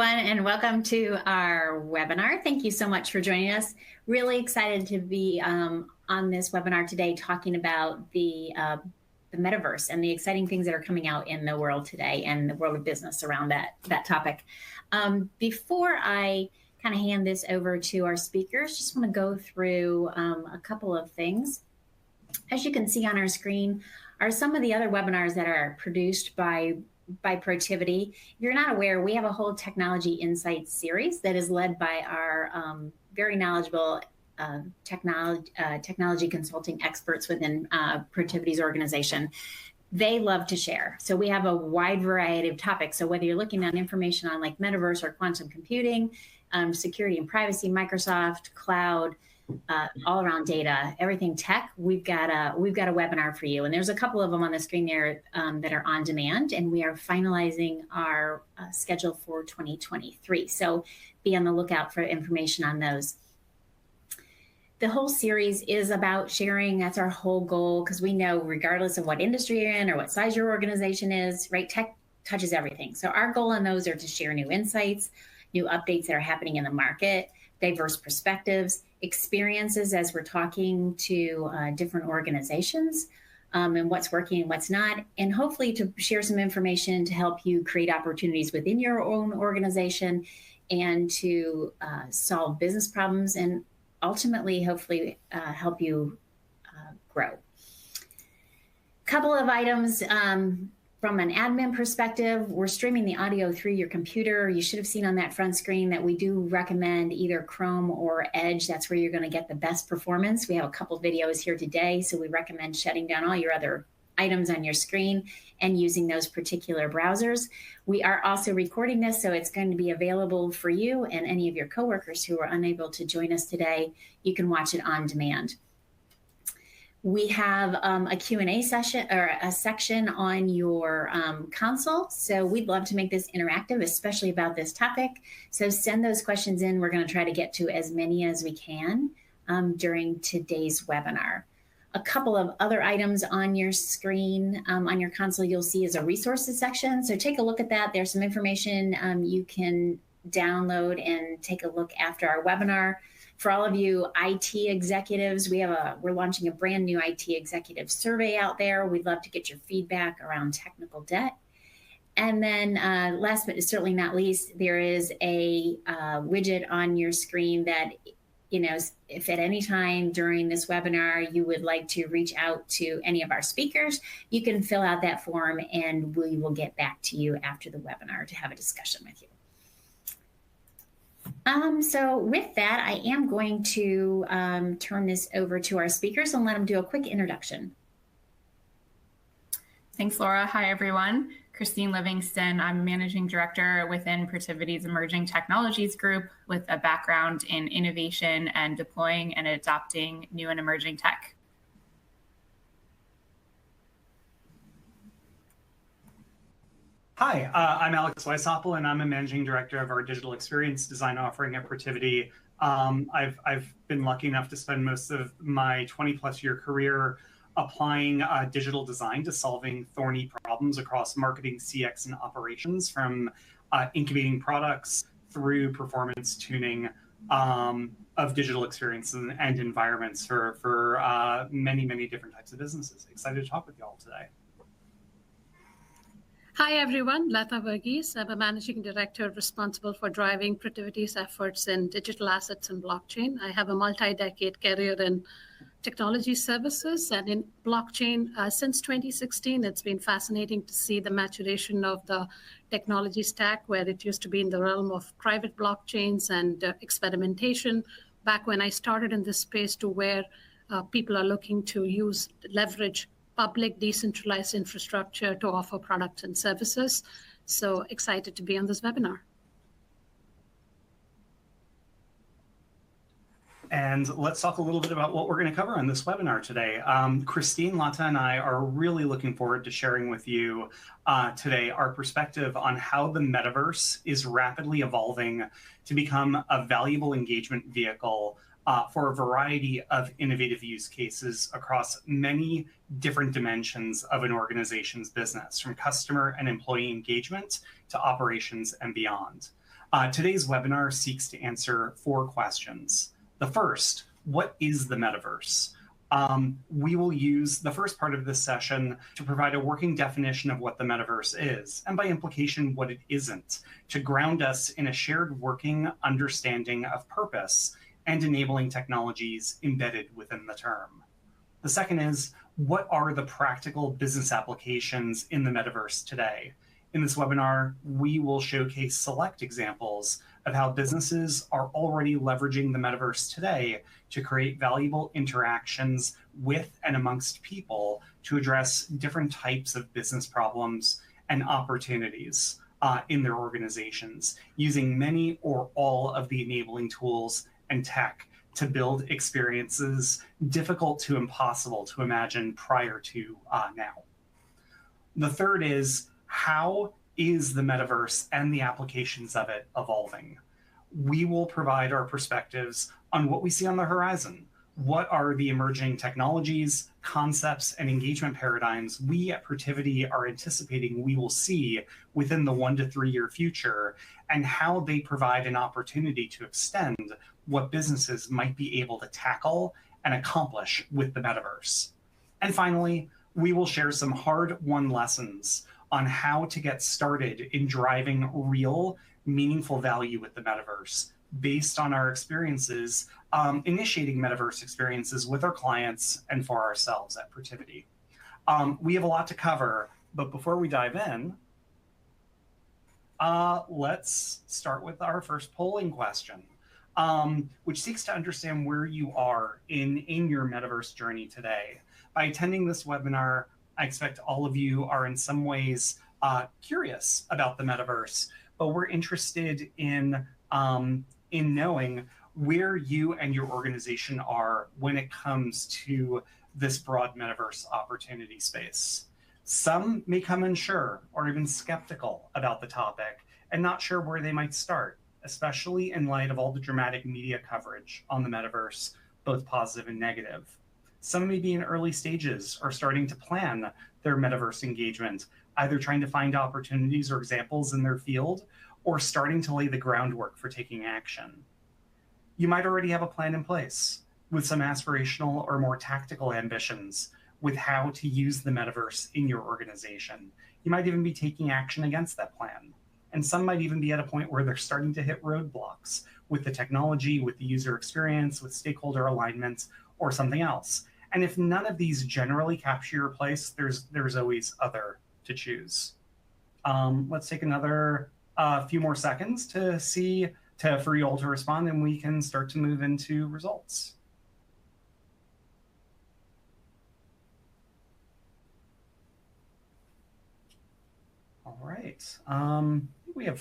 everyone, and welcome to our webinar. Thank you so much for joining us. Really excited to be on this webinar today talking about the Metaverse and the exciting things that are coming out in the world today and the world of business around that topic. Before I kind of hand this over to our speakers, just want to go through a couple of things. As you can see on our screen are some of the other webinars that are produced by Protiviti. If you're not aware, we have a whole technology insights series that is led by our very knowledgeable technology consulting experts within Protiviti's organization. They love to share. So we have a wide variety of topics. So whether you're looking at information on like Metaverse or quantum computing, security and privacy, Microsoft, cloud, all around data, everything tech, we've got a webinar for you. And there's a couple of them on the screen there that are on demand, and we are finalizing our schedule for 2023. So be on the lookout for information on those. The whole series is about sharing. That's our whole goal, because we know regardless of what industry you're in or what size your organization is, right, tech touches everything. So our goal on those are to share new insights, new updates that are happening in the market, diverse perspectives, experiences as we're talking to different organizations, and what's working and what's not, and hopefully to share some information to help you create opportunities within your own organization and to solve business problems and ultimately, hopefully, help you grow. Couple of items. From an admin perspective, we're streaming the audio through your computer. You should have seen on that front screen that we do recommend either Chrome or Edge. That's where you're going to get the best performance. We have a couple videos here today, so we recommend shutting down all your other items on your screen and using those particular browsers. We are also recording this, so it's going to be available for you and any of your coworkers who are unable to join us today. You can watch it on demand. We have a Q&A session or a section on your console. So we'd love to make this interactive, especially about this topic. So send those questions in. We're going to try to get to as many as we can during today's webinar. A couple of other items on your screen, on your console, you'll see is a resources section. So take a look at that. There's some information you can download and take a look after our webinar. For all of you IT executives, we're launching a brand new IT executive survey out there. We'd love to get your feedback around technical debt. And then last but certainly not least, there is a widget on your screen that, you know, if at any time during this webinar you would like to reach out to any of our speakers, you can fill out that form and we will get back to you after the webinar to have a discussion with you. So with that, I am going to turn this over to our speakers and let them do a quick introduction. Thanks, Laura. Hi, everyone. Christine Livingston. I'm Managing Director within Protiviti's Emerging Technologies Group with a background in innovation and deploying and adopting new and emerging tech. Hi, I'm Alex Weishaupt, and I'm a Managing Director of our Digital Experience Design offering at Protiviti. I've been lucky enough to spend most of my 20-plus year career applying digital design to solving thorny problems across marketing, CX, and operations, from incubating products through performance tuning of digital experiences and environments for many, many different types of businesses. Excited to talk with you all today. Hi, everyone. Lata Verghese. I'm a Managing Director responsible for driving Protiviti's efforts in digital assets and blockchain. I have a multi-decade career in technology services and in blockchain. Since 2016, it's been fascinating to see the maturation of the technology stack, where it used to be in the realm of private blockchains and experimentation back when I started in this space, to where people are looking to leverage public decentralized infrastructure to offer products and services. So excited to be on this webinar. And let's talk a little bit about what we're going to cover on this webinar today. Christine, Lata, and I are really looking forward to sharing with you today our perspective on how the metaverse is rapidly evolving to become a valuable engagement vehicle for a variety of innovative use cases across many different dimensions of an organization's business, from customer and employee engagement to operations and beyond. Today's webinar seeks to answer 4 questions. The first, what is the metaverse? We will use the first part of this session to provide a working definition of what the metaverse is, and by implication, what it isn't, to ground us in a shared working understanding of purpose and enabling technologies embedded within the term. The second is, what are the practical business applications in the metaverse today? In this webinar, we will showcase select examples of how businesses are already leveraging the metaverse today to create valuable interactions with and amongst people to address different types of business problems and opportunities in their organizations, using many or all of the enabling tools and tech to build experiences difficult to impossible to imagine prior to now. The third is, how is the metaverse and the applications of it evolving? We will provide our perspectives on what we see on the horizon. What are the emerging technologies, concepts, and engagement paradigms we at Protiviti are anticipating we will see within the 1 to 3 year future, and how they provide an opportunity to extend what businesses might be able to tackle and accomplish with the metaverse. And finally, we will share some hard-won lessons on how to get started in driving real, meaningful value with the metaverse based on our experiences initiating metaverse experiences with our clients and for ourselves at Protiviti. We have a lot to cover, but before we dive in, let's start with our first polling question, which seeks to understand where you are in your metaverse journey today. By attending this webinar, I expect all of you are in some ways curious about the metaverse, but we're interested in knowing where you and your organization are when it comes to this broad metaverse opportunity space. Some may come unsure or even skeptical about the topic and not sure where they might start, especially in light of all the dramatic media coverage on the metaverse, both positive and negative. Some may be in early stages or starting to plan their metaverse engagement, either trying to find opportunities or examples in their field, or starting to lay the groundwork for taking action. You might already have a plan in place with some aspirational or more tactical ambitions with how to use the metaverse in your organization. You might even be taking action against that plan. And some might even be at a point where they're starting to hit roadblocks with the technology, with the user experience, with stakeholder alignment, or something else. And if none of these generally capture your place, there's always other to choose. Let's take another few more seconds to see, for you all to respond, and we can start to move into results. All right. We're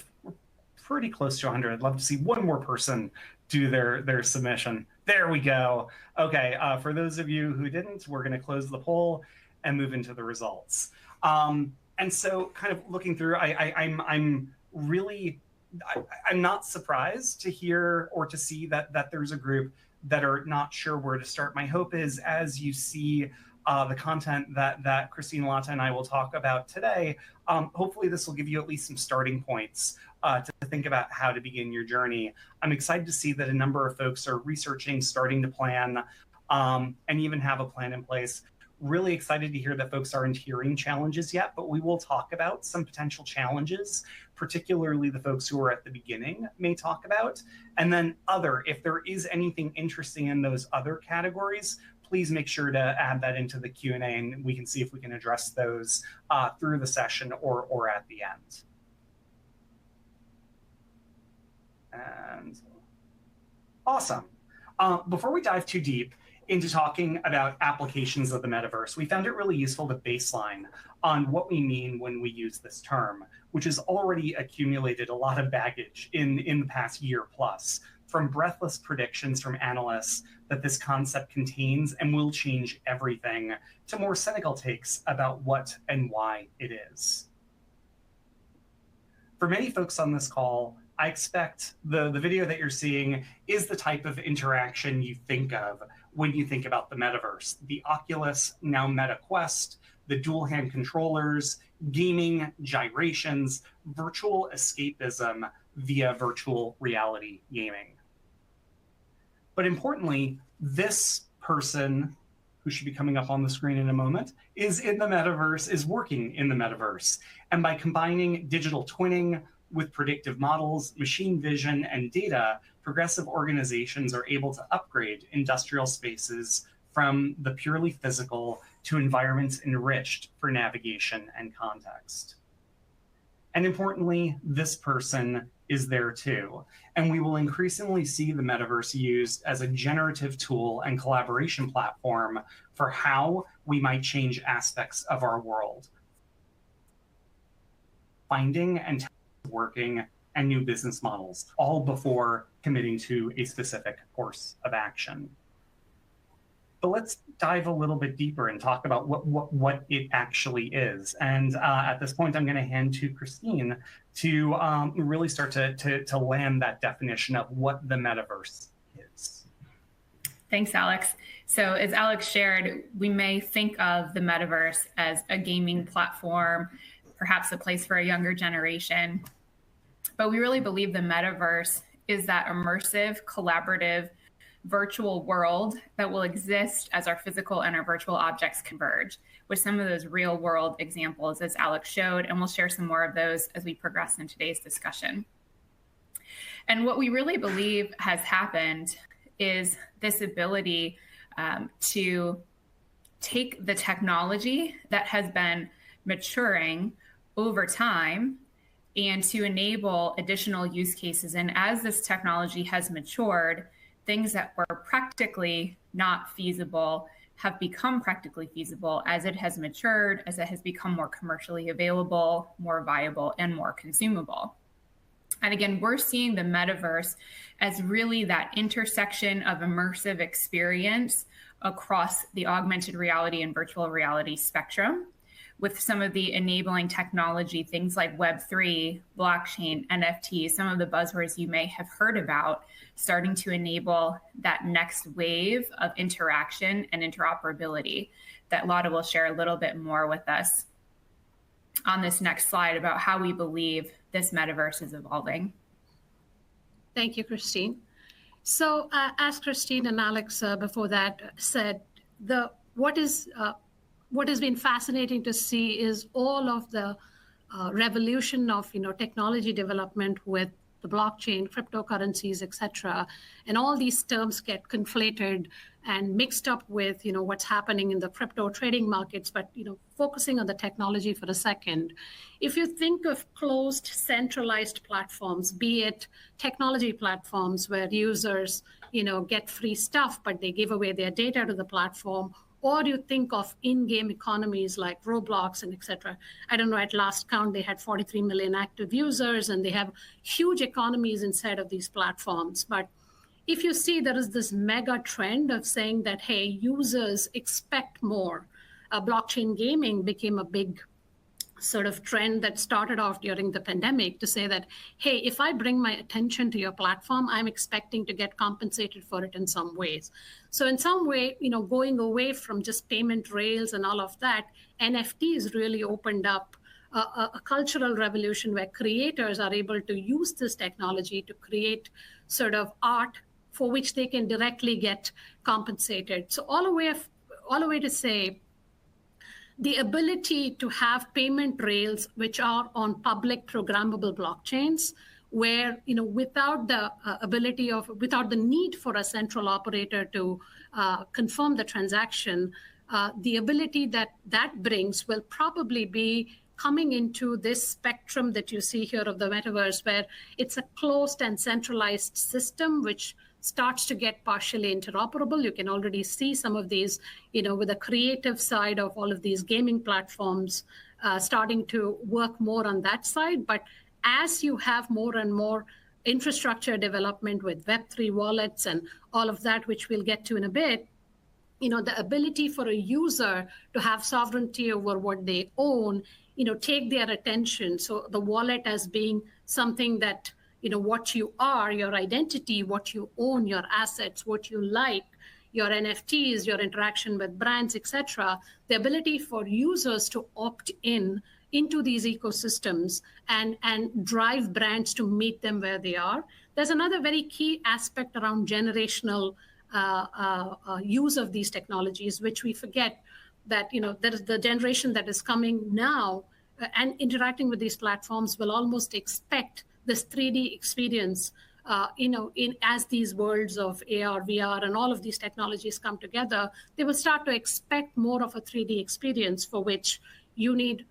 pretty close to 100. I'd love to see one more person do their submission. There we go. Okay, for those of you who didn't, we're going to close the poll and move into the results. And so, kind of looking through, I'm not surprised to hear or to see that there's a group that are not sure where to start. My hope is, as you see the content that Christine Latta and I will talk about today, hopefully this will give you at least some starting points to think about how to begin your journey. I'm excited to see that a number of folks are researching, starting to plan, and even have a plan in place. Really excited to hear that folks aren't hearing challenges yet, but we will talk about some potential challenges, particularly the folks who are at the beginning may talk about. And then if there is anything interesting in those other categories, please make sure to add that into the Q&A, and we can see if we can address those through the session or at the end. And awesome. Before we dive too deep into talking about applications of the metaverse, we found it really useful to baseline on what we mean when we use this term, which has already accumulated a lot of baggage in the past year plus, from breathless predictions from analysts that this concept contains and will change everything, to more cynical takes about what and why it is. For many folks on this call, I expect the video that you're seeing is the type of interaction you think of when you think about the metaverse. The Oculus, now Meta Quest, the dual hand controllers, gaming, gyrations, virtual escapism, via virtual reality gaming. But importantly, this person, who should be coming up on the screen in a moment, is in the metaverse, is working in the metaverse. And by combining digital twinning with predictive models, machine vision, and data, progressive organizations are able to upgrade industrial spaces from the purely physical to environments enriched for navigation and context. And importantly, this person is there too. And we will increasingly see the metaverse used as a generative tool and collaboration platform for how we might change aspects of our world. Finding and working and new business models, all before committing to a specific course of action. But let's dive a little bit deeper and talk about what it actually is. And at this point, I'm going to hand to Christine to really start to land that definition of what the metaverse is. Thanks, Alex. So as Alex shared, we may think of the metaverse as a gaming platform, perhaps a place for a younger generation. But we really believe the metaverse is that immersive, collaborative, virtual world that will exist as our physical and our virtual objects converge, with some of those real world examples as Alex showed, and we'll share some more of those as we progress in today's discussion. And what we really believe has happened is this ability to take the technology that has been maturing over time and to enable additional use cases. And as this technology has matured, things that were practically not feasible have become practically feasible as it has matured, as it has become more commercially available, more viable, and more consumable. And again, we're seeing the metaverse as really that intersection of immersive experience across the augmented reality and virtual reality spectrum, with some of the enabling technology, things like Web3, blockchain, NFTs, some of the buzzwords you may have heard about, starting to enable that next wave of interaction and interoperability that Lada will share a little bit more with us on this next slide about how we believe this metaverse is evolving. Thank you, Christine. So as Christine and Alex before that said, what has been fascinating to see is all of the revolution of technology development with the blockchain, cryptocurrencies, et cetera. And all these terms get conflated and mixed up with what's happening in the crypto trading markets. But focusing on the technology for a second, if you think of closed centralized platforms, be it technology platforms where users get free stuff, but they give away their data to the platform, or you think of in-game economies like Roblox and et cetera. I don't know, at last count, they had 43 million active users and they have huge economies inside of these platforms. But if you see, there is this mega trend of saying that, hey, users expect more. Blockchain gaming became a big sort of trend that started off during the pandemic to say that, hey, if I bring my attention to your platform, I'm expecting to get compensated for it in some ways. So in some way, going away from just payment rails and all of that, NFTs really opened up a cultural revolution where creators are able to use this technology to create sort of art for which they can directly get compensated. So all the way to say, the ability to have payment rails which are on public programmable blockchains, where without the need for a central operator to confirm the transaction, the ability that brings will probably be coming into this spectrum that you see here of the metaverse, where it's a closed and centralized system which starts to get partially interoperable. You can already see some of these, with the creative side of all of these gaming platforms starting to work more on that side. But as you have more and more infrastructure development with Web3 wallets and all of that, which we'll get to in a bit, the ability for a user to have sovereignty over what they own, take their attention. So the wallet as being something that what you are, your identity, what you own, your assets, what you like, your NFTs, your interaction with brands, etc. The ability for users to opt in into these ecosystems and drive brands to meet them where they are. There's another very key aspect around generational use of these technologies, which we forget that, there is the generation that is coming now and interacting with these platforms will almost expect this 3D experience, as these worlds of AR, VR, and all of these technologies come together, they will start to expect more of a 3D experience for which you need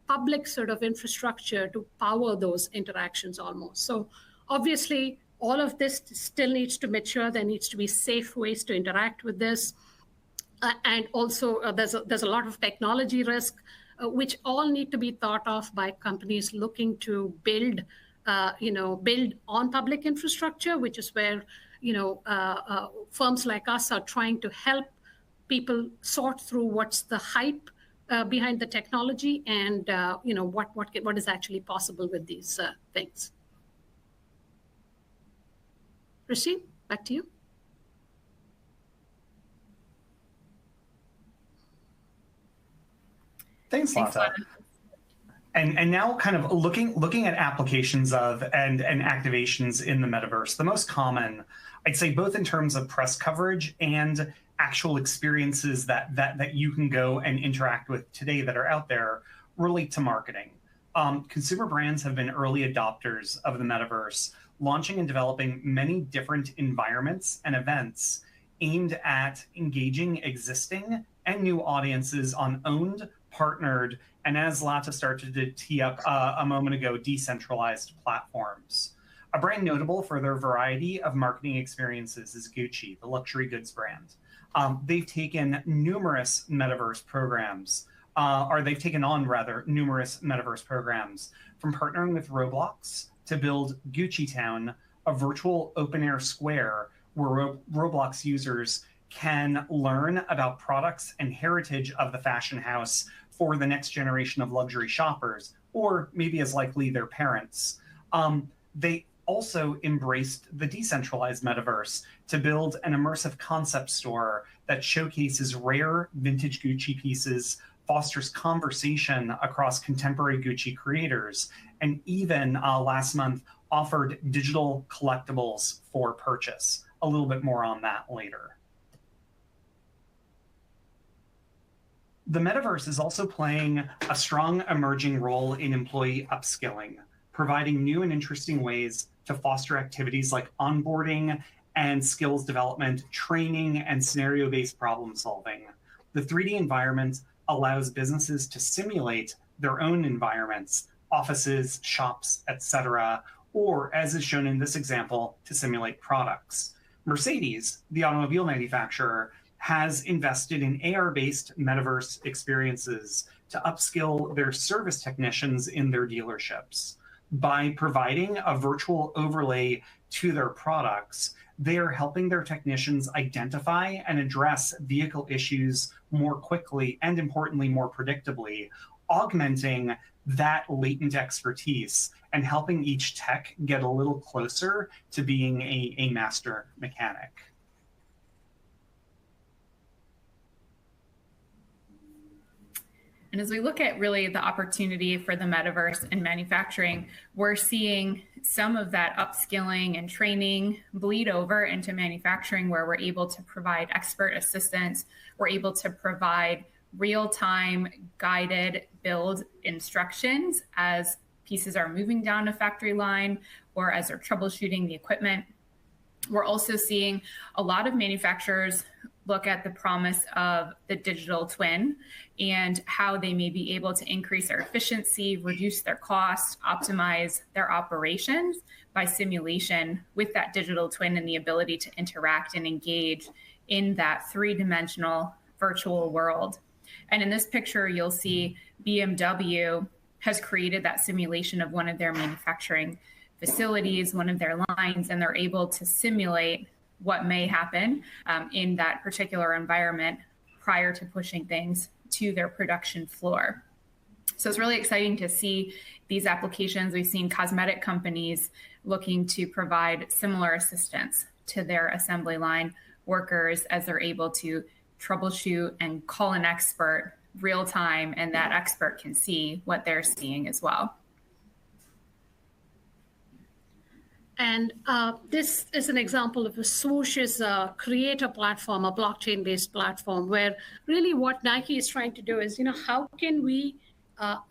public sort of infrastructure to power those interactions almost. So obviously, all of this still needs to mature. There needs to be safe ways to interact with this. And also, there's a lot of technology risk, which all need to be thought of by companies looking to build on public infrastructure, which is where firms like us are trying to help people sort through what's the hype behind the technology and what is actually possible with these things. Christine, back to you. Thanks, Lata. And now kind of looking at applications of and activations in the metaverse, the most common, I'd say both in terms of press coverage and actual experiences that you can go and interact with today that are out there relate to marketing. Consumer brands have been early adopters of the metaverse, launching and developing many different environments and events aimed at engaging existing and new audiences on owned, partnered, and as Lata started to tee up a moment ago, decentralized platforms. A brand notable for their variety of marketing experiences is Gucci, the luxury goods brand. They've taken numerous metaverse programs, they've taken on numerous metaverse programs, from partnering with Roblox to build Gucci Town, a virtual open-air square where Roblox users can learn about products and heritage of the fashion house for the next generation of luxury shoppers, or maybe as likely their parents. They also embraced the decentralized metaverse to build an immersive concept store that showcases rare vintage Gucci pieces, fosters conversation across contemporary Gucci creators, and even last month offered digital collectibles for purchase. A little bit more on that later. The metaverse is also playing a strong emerging role in employee upskilling, providing new and interesting ways to foster activities like onboarding and skills development, training, and scenario-based problem solving. The 3D environment allows businesses to simulate their own environments, offices, shops, etc., or, as is shown in this example, to simulate products. Mercedes, the automobile manufacturer, has invested in AR-based metaverse experiences to upskill their service technicians in their dealerships. By providing a virtual overlay to their products, they are helping their technicians identify and address vehicle issues more quickly and, importantly, more predictably, augmenting that latent expertise and helping each tech get a little closer to being a master mechanic. And as we look at really the opportunity for the metaverse in manufacturing, we're seeing some of that upskilling and training bleed over into manufacturing, where we're able to provide expert assistance. We're able to provide real-time guided build instructions as pieces are moving down a factory line or as they're troubleshooting the equipment. We're also seeing a lot of manufacturers look at the promise of the digital twin and how they may be able to increase their efficiency, reduce their costs, optimize their operations by simulation with that digital twin and the ability to interact and engage in that three-dimensional virtual world. And in this picture, you'll see BMW has created that simulation of one of their manufacturing facilities, one of their lines, and they're able to simulate what may happen in that particular environment prior to pushing things to their production floor. So it's really exciting to see these applications. We've seen cosmetic companies looking to provide similar assistance to their assembly line workers as they're able to troubleshoot and call an expert real time, and that expert can see what they're seeing as well. And this is an example of a Swoosh's creator platform, a blockchain-based platform, where really what Nike is trying to do is, how can we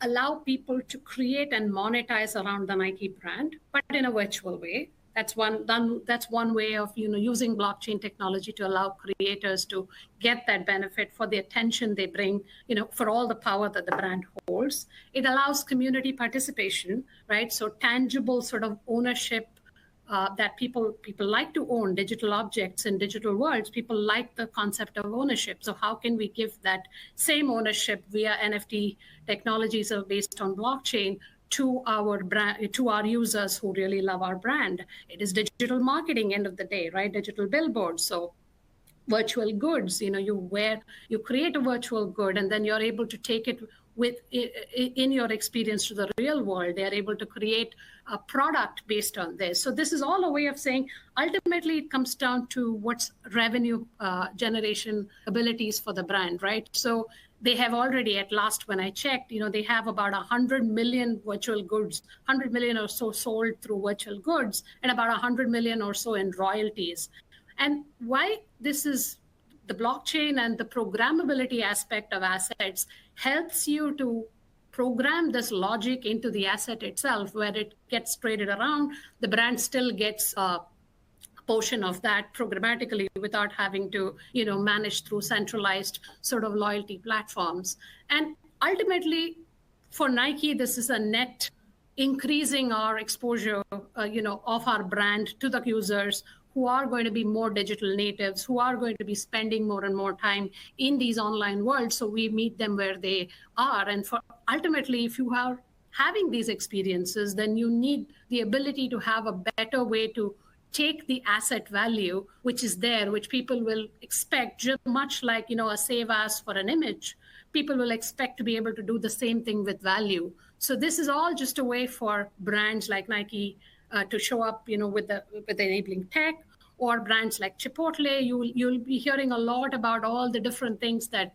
allow people to create and monetize around the Nike brand, but in a virtual way. That's one way of using blockchain technology to allow creators to get that benefit for the attention they bring, for all the power that the brand holds. It allows community participation, right? So tangible sort of ownership that people like to own digital objects in digital worlds. People like the concept of ownership. So how can we give that same ownership via NFT technologies based on blockchain to our brand, to our users who really love our brand? It is digital marketing, end of the day, right? Digital billboards. So virtual goods, you create a virtual good, and then you're able to take it in your experience to the real world. They're able to create a product based on this. So this is all a way of saying, ultimately, it comes down to what's revenue generation abilities for the brand, right? So they have already, at last when I checked, they have about 100 million virtual goods, 100 million or so sold through virtual goods, and about 100 million or so in royalties. And why this is the blockchain and the programmability aspect of assets helps you to program this logic into the asset itself, where it gets traded around. The brand still gets a portion of that programmatically without having to, manage through centralized sort of loyalty platforms. And ultimately, for Nike, this is a net increasing our exposure, of our brand to the users who are going to be more digital natives, who are going to be spending more and more time in these online worlds. So we meet them where they are. And ultimately, if you are having these experiences, then you need the ability to have a better way to take the asset value, which is there, which people will expect, just much like, a save as for an image. People will expect to be able to do the same thing with value. So this is all just a way for brands like Nike to show up, with enabling tech, or brands like Chipotle. You'll be hearing a lot about all the different things that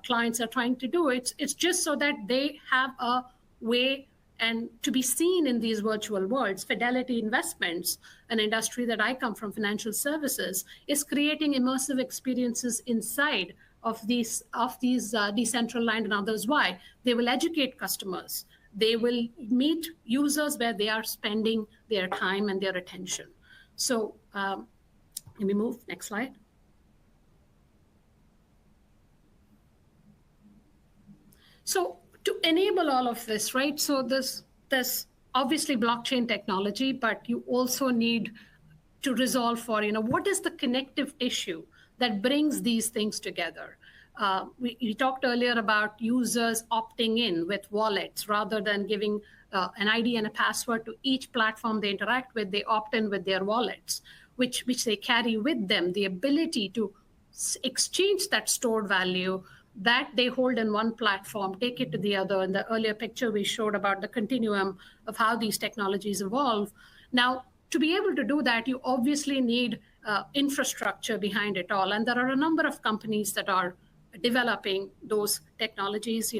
clients are trying to do. It's just so that they have a way and to be seen in these virtual worlds. Fidelity Investments, an industry that I come from, financial services, is creating immersive experiences inside of these Decentraland and others. Why? They will educate customers. They will meet users where they are spending their time and their attention. So let me move. Next slide. So to enable all of this, right? So there's obviously blockchain technology, but you also need to resolve for, what is the connective tissue that brings these things together? We talked earlier about users opting in with wallets rather than giving an ID and a password to each platform they interact with. They opt in with their wallets, which they carry with them the ability to exchange that stored value that they hold in one platform, take it to the other. In the earlier picture, we showed about the continuum of how these technologies evolve. Now, to be able to do that, you obviously need infrastructure behind it all. And there are a number of companies that are developing those technologies.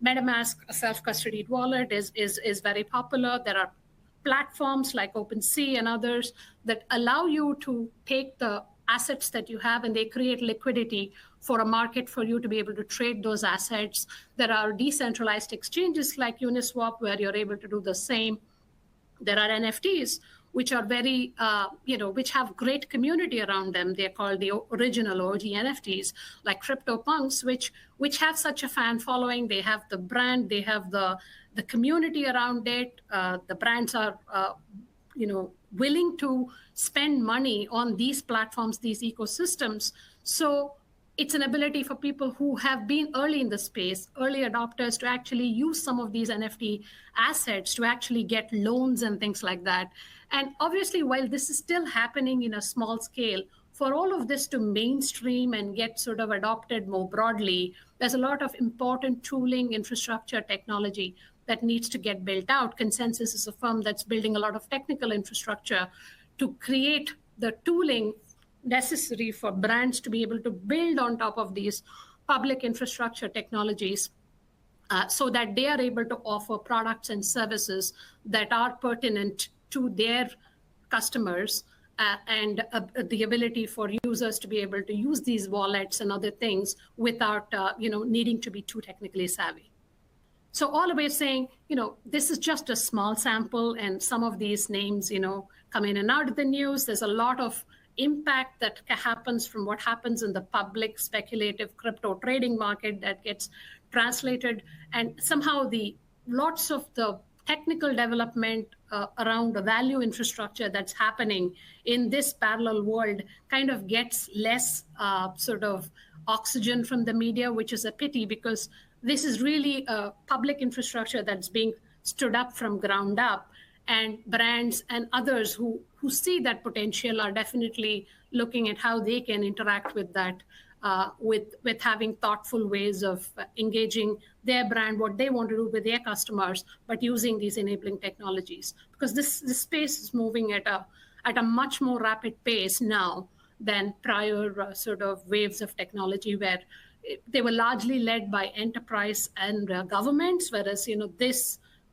MetaMask, a self-custodied wallet, is very popular. There are platforms like OpenSea and others that allow you to take the assets that you have, and they create liquidity for a market for you to be able to trade those assets. There are decentralized exchanges like Uniswap where you're able to do the same. There are NFTs, which are very, which have great community around them. They're called the original OG NFTs, like CryptoPunks, which have such a fan following. They have the brand, they have the community around it. The brands are, willing to spend money on these platforms, these ecosystems. So it's an ability for people who have been early in the space, early adopters, to actually use some of these NFT assets to actually get loans and things like that. And obviously, while this is still happening in a small scale, for all of this to mainstream and get sort of adopted more broadly, there's a lot of important tooling, infrastructure, technology that needs to get built out. Consensus is a firm that's building a lot of technical infrastructure to create the tooling necessary for brands to be able to build on top of these public infrastructure technologies so that they are able to offer products and services that are pertinent to their customers and the ability for users to be able to use these wallets and other things without needing to be too technically savvy. So all of it saying, this is just a small sample, and some of these names, come in and out of the news. There's a lot of impact that happens from what happens in the public speculative crypto trading market that gets translated, and somehow lots of the technical development around the value infrastructure that's happening in this parallel world kind of gets less sort of oxygen from the media, which is a pity, because this is really a public infrastructure that's being stood up from ground up, and brands and others who see that potential are definitely looking at how they can interact with that, with having thoughtful ways of engaging their brand, what they want to do with their customers, but using these enabling technologies. Because this space is moving at a much more rapid pace now than prior sort of waves of technology, where they were largely led by enterprise and governments, whereas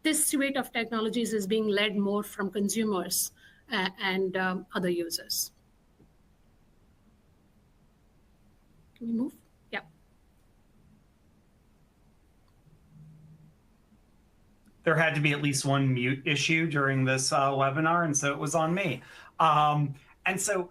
this suite of technologies is being led more from consumers and other users. Can we move? Yeah. There had to be at least one mute issue during this webinar, and so it was on me. And so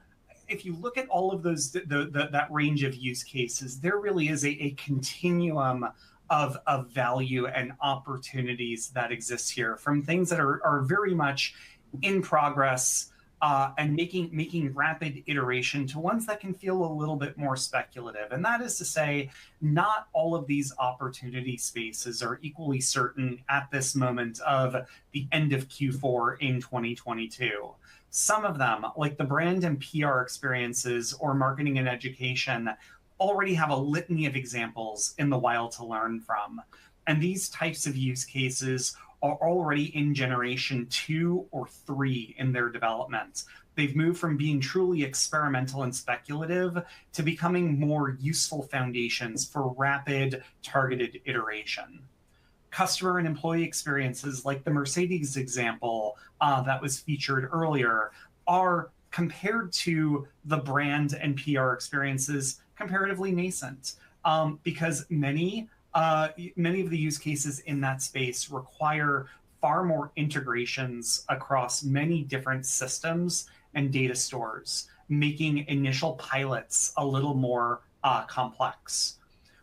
if you look at all of those, that range of use cases, there really is a continuum of value and opportunities that exists here, from things that are very much in progress and making rapid iteration to ones that can feel a little bit more speculative. And that is to say, not all of these opportunity spaces are equally certain at this moment of the end of Q4 in 2022. Some of them, like the brand and PR experiences or marketing and education, already have a litany of examples in the wild to learn from. And these types of use cases are already in generation 2 or 3 in their development. They've moved from being truly experimental and speculative to becoming more useful foundations for rapid, targeted iteration. Customer and employee experiences, like the Mercedes example that was featured earlier, are, compared to the brand and PR experiences, comparatively nascent, because many of the use cases in that space require far more integrations across many different systems and data stores, making initial pilots a little more complex.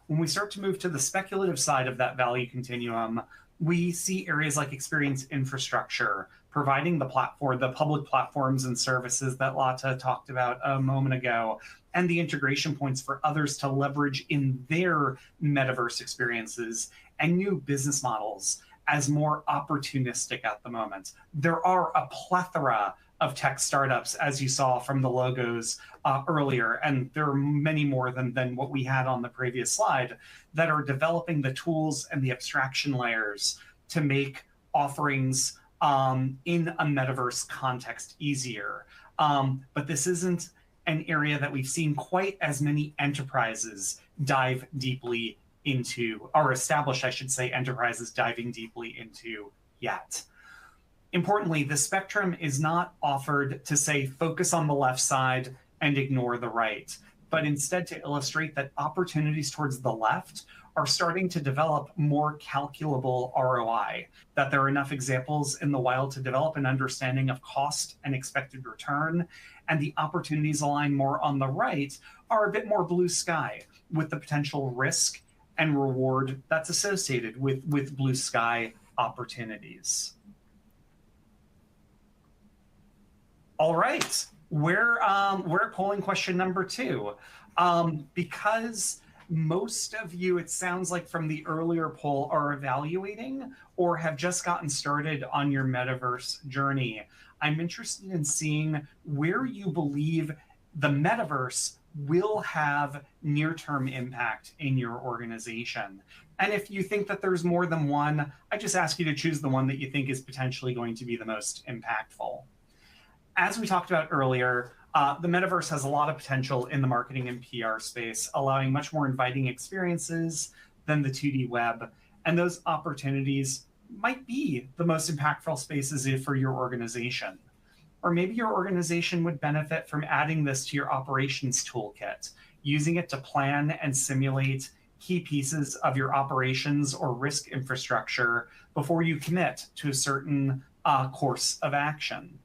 When we start to move to the speculative side of that value continuum, we see areas like experience infrastructure, providing the public platforms and services that Lata talked about a moment ago, and the integration points for others to leverage in their metaverse experiences, and new business models as more opportunistic at the moment. There are a plethora of tech startups, as you saw from the logos earlier, and there are many more than what we had on the previous slide, that are developing the tools and the abstraction layers to make offerings in a metaverse context easier. But this isn't an area that we've seen quite as many enterprises dive deeply into, or established, I should say, enterprises diving deeply into yet. Importantly, the spectrum is not offered to say, focus on the left side and ignore the right, but instead to illustrate that opportunities towards the left are starting to develop more calculable ROI, that there are enough examples in the wild to develop an understanding of cost and expected return, and the opportunities aligned more on the right are a bit more blue sky, with the potential risk and reward that's associated with blue sky opportunities. All right, we're at polling question number 2. Because most of you, it sounds like from the earlier poll, are evaluating or have just gotten started on your metaverse journey, I'm interested in seeing where you believe the metaverse will have near-term impact in your organization. And if you think that there's more than one, I just ask you to choose the one that you think is potentially going to be the most impactful. As we talked about earlier, The metaverse has a lot of potential in the marketing and PR space, allowing much more inviting experiences than the 2D web. And those opportunities might be the most impactful spaces for your organization. Or maybe your organization would benefit from adding this to your operations toolkit, using it to plan and simulate key pieces of your operations or risk infrastructure before you commit to a certain course of action.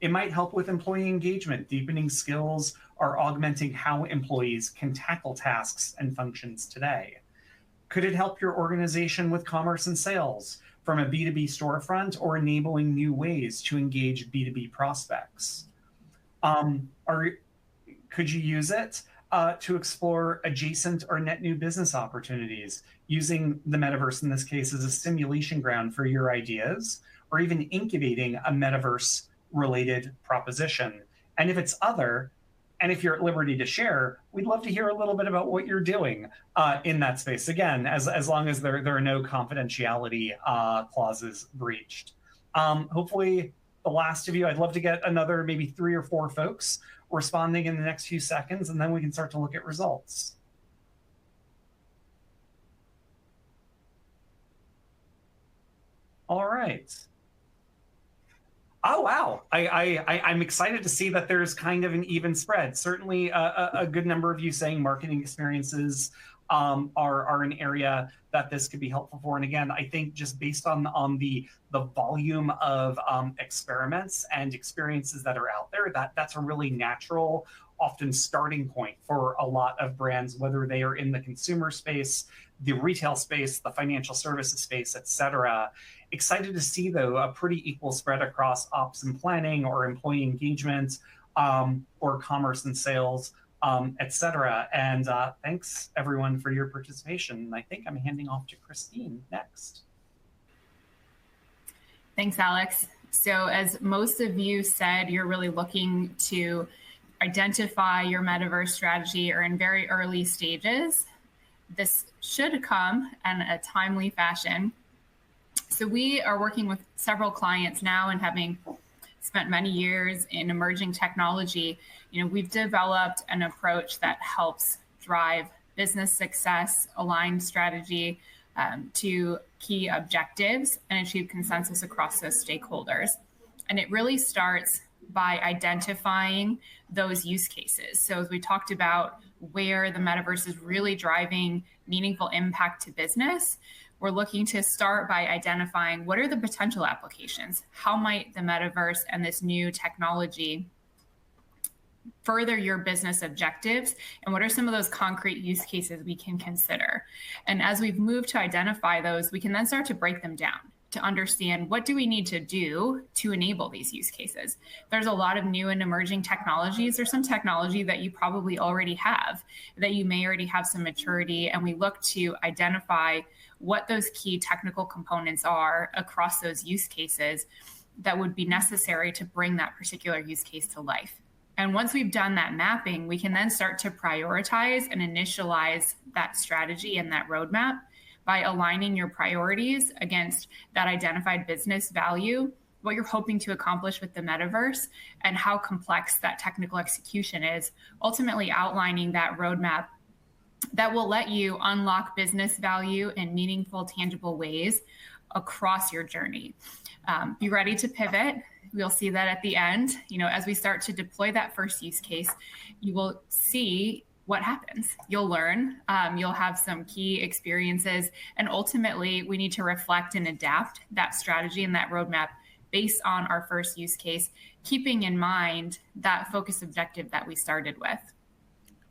It might help with employee engagement, deepening skills, or augmenting how employees can tackle tasks and functions today. Could it help your organization with commerce and sales from a B2B storefront, or enabling new ways to engage B2B prospects? Could you use it to explore adjacent or net new business opportunities, using the metaverse in this case as a simulation ground for your ideas, or even incubating a metaverse related proposition? And if it's other, and if you're at liberty to share, we'd love to hear a little bit about what you're doing in that space. Again, as long as there are no confidentiality clauses breached. Hopefully the last of you, I'd love to get another maybe 3 or 4 folks responding in the next few seconds, and then we can start to look at results. All right. Oh, wow. I'm excited to see that there's kind of an even spread. Certainly a good number of you saying marketing experiences are an area that this could be helpful for. And again, I think just based on the volume of experiments and experiences that are out there, that's a really natural, often starting point for a lot of brands, whether they are in the consumer space, the retail space, the financial services space, et cetera. Excited to see, though, a pretty equal spread across ops and planning, or employee engagement, or commerce and sales, et cetera. And thanks, everyone, for your participation. I think I'm handing off to Christine next. Thanks, Alex. So as most of you said, you're really looking to identify your metaverse strategy, or in very early stages. This should come in a timely fashion. So we are working with several clients now, and having spent many years in emerging technology, we've developed an approach that helps drive business success, align strategy to key objectives, and achieve consensus across those stakeholders. And it really starts by identifying those use cases. So as we talked about where the metaverse is really driving meaningful impact to business, we're looking to start by identifying what are the potential applications. How might the metaverse and this new technology further your business objectives, and what are some of those concrete use cases we can consider? And as we've moved to identify those, we can then start to break them down to understand what do we need to do to enable these use cases. There's a lot of new and emerging technologies, or some technology that you probably already have, that you may already have some maturity, and we look to identify what those key technical components are across those use cases that would be necessary to bring that particular use case to life. And once we've done that mapping, we can then start to prioritize and initialize that strategy and that roadmap by aligning your priorities against that identified business value, what you're hoping to accomplish with the metaverse, and how complex that technical execution is, ultimately outlining that roadmap that will let you unlock business value in meaningful, tangible ways across your journey. Be ready to pivot. We'll see that at the end. As we start to deploy that first use case, you will see what happens. You'll learn, you'll have some key experiences, and ultimately we need to reflect and adapt that strategy and that roadmap based on our first use case, keeping in mind that focus objective that we started with.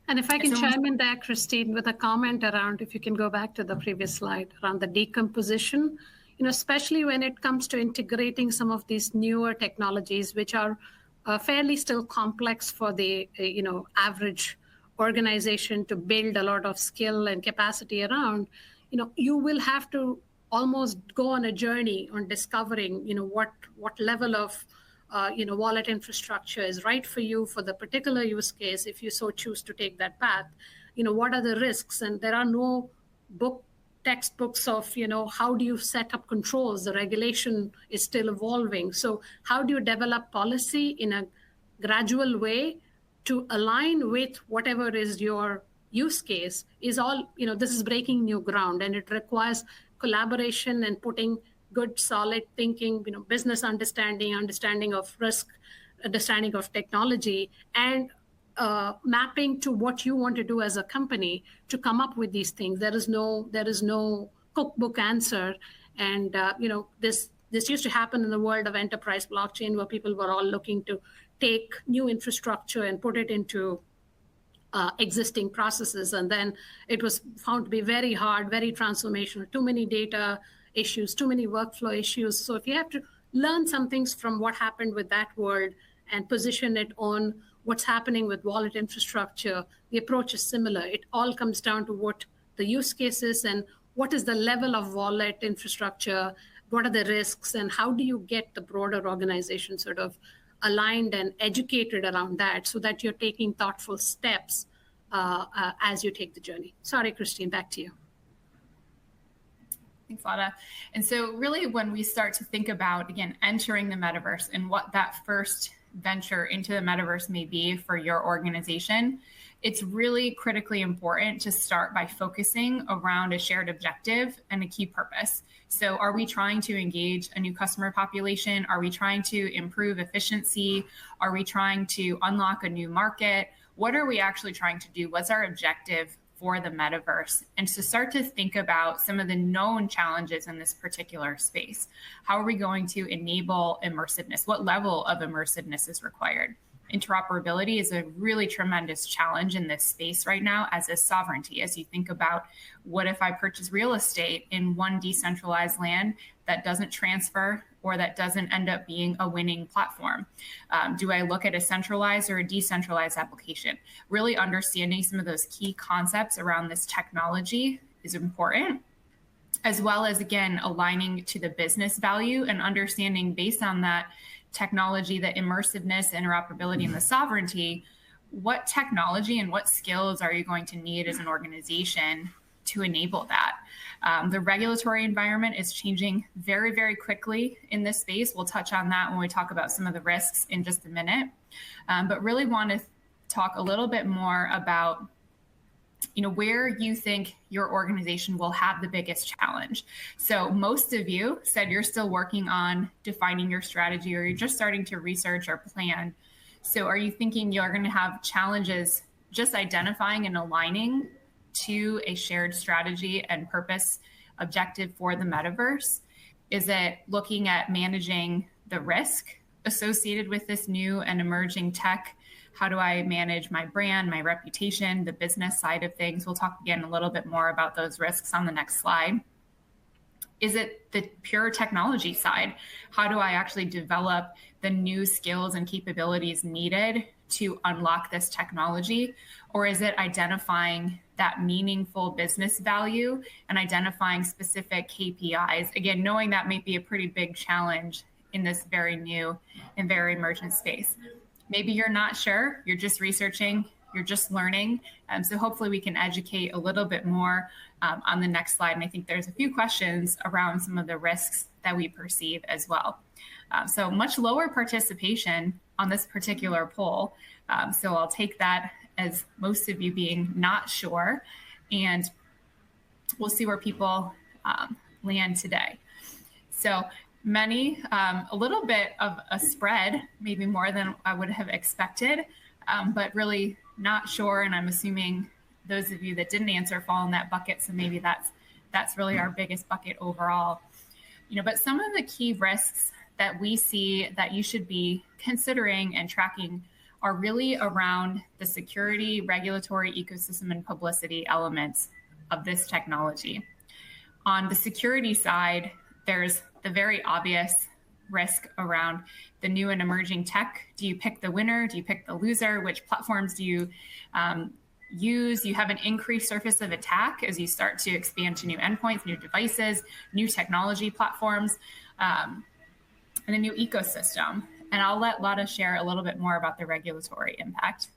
And if I can chime in there, Christine, with a comment around, if you can go back to the previous slide, around the decomposition, especially when it comes to integrating some of these newer technologies, which are fairly still complex for the average organization to build a lot of skill and capacity around, you will have to almost go on a journey on discovering, what level of wallet infrastructure is right for you for the particular use case, if you so choose to take that path. What are the risks? And there are no textbooks of, how do you set up controls? The regulation is still evolving. So how do you develop policy in a gradual way to align with whatever is your use case is all, this is breaking new ground, and it requires collaboration and putting good, solid thinking, business understanding of risk, understanding of technology, and mapping to what you want to do as a company to come up with these things. There is no cookbook answer. And this used to happen in the world of enterprise blockchain, where people were all looking to take new infrastructure and put it into existing processes. And then it was found to be very hard, very transformational, too many data issues, too many workflow issues. So if you have to learn some things from what happened with that world and position it on what's happening with wallet infrastructure, the approach is similar. It all comes down to what the use case is and what is the level of wallet infrastructure, what are the risks, and how do you get the broader organization sort of aligned and educated around that so that you're taking thoughtful steps as you take the journey. Sorry, Christine, back to you. Thanks, Lada. And so really when we start to think about, again, entering the metaverse and what that first venture into the metaverse may be for your organization, it's really critically important to start by focusing around a shared objective and a key purpose. So are we trying to engage a new customer population? Are we trying to improve efficiency? Are we trying to unlock a new market? What are we actually trying to do? What's our objective for the metaverse? And to start to think about some of the known challenges in this particular space. How are we going to enable immersiveness? What level of immersiveness is required? Interoperability is a really tremendous challenge in this space right now, as is sovereignty. As you think about, what if I purchase real estate in one decentralized land that doesn't transfer or that doesn't end up being a winning platform? Do I look at a centralized or a decentralized application? Really understanding some of those key concepts around this technology is important, as well as, again, aligning to the business value and understanding based on that technology, the immersiveness, interoperability, and the sovereignty, what technology and what skills are you going to need as an organization to enable that? The regulatory environment is changing very, very quickly in this space. We'll touch on that when we talk about some of the risks in just a minute, but really want to talk a little bit more about where you think your organization will have the biggest challenge. So most of you said you're still working on defining your strategy, or you're just starting to research or plan. So are you thinking you're going to have challenges just identifying and aligning to a shared strategy and purpose objective for the metaverse? Is it looking at managing the risk associated with this new and emerging tech? How do I manage my brand, my reputation, the business side of things? We'll talk again a little bit more about those risks on the next slide. Is it the pure technology side? How do I actually develop the new skills and capabilities needed to unlock this technology? Or is it identifying that meaningful business value and identifying specific KPIs? Again, knowing that may be a pretty big challenge in this very new and very emergent space. Maybe you're not sure, you're just researching, you're just learning. So hopefully we can educate a little bit more on the next slide. And I think there's a few questions around some of the risks that we perceive as well. So much lower participation on this particular poll. So I'll take that as most of you being not sure, and we'll see where people land today. So many, a little bit of a spread, maybe more than I would have expected, but really not sure. And I'm assuming those of you that didn't answer fall in that bucket. So maybe that's really our biggest bucket overall. But some of the key risks that we see that you should be considering and tracking are really around the security, regulatory, ecosystem, and publicity elements of this technology. On the security side, there's the very obvious risk around the new and emerging tech. Do you pick the winner? Do you pick the loser? Which platforms do you use? You have an increased surface of attack as you start to expand to new endpoints, new devices, new technology platforms, and a new ecosystem. And I'll let Lada share a little bit more about the regulatory impact.